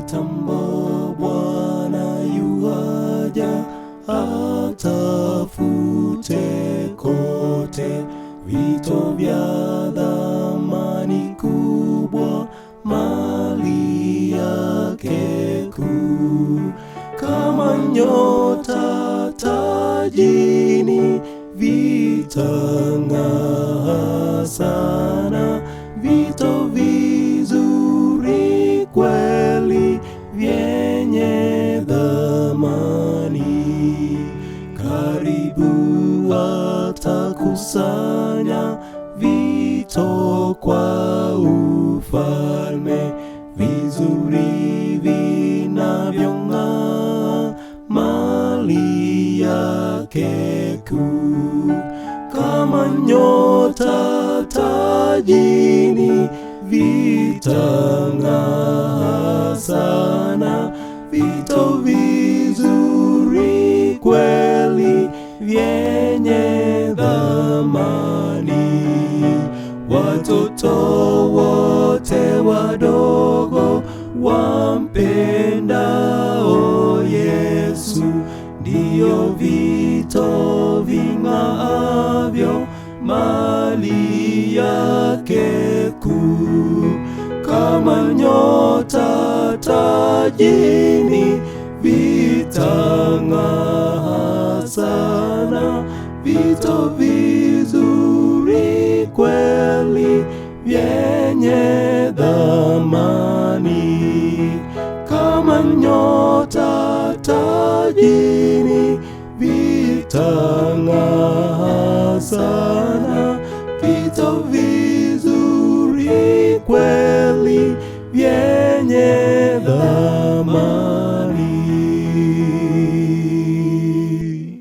kitambo Bwana yuaja, atafute kote vito vya dhamani kubwa, mali yake kuu. Kama nyota tajini vitang'aa sana, vito vizuri kweli vyenye dhamani. Karibu atakusanya vito kwa ufalme, vizuri vinavyong'aa, mali yake kuu. Kama nyota tajini vitang'aa sana, vito vizuri kweli vyenye dhamani. Watoto wote wadogo wampendao Yesu, ndio vito ving'aavyo, mali yake kuu. Kama nyota tajini vitang'aa sana, vito vizuri kweli vyenye dhamani. Kama nyota tajini vitang'aa sana, vito vizuri kweli vyenye dhamani.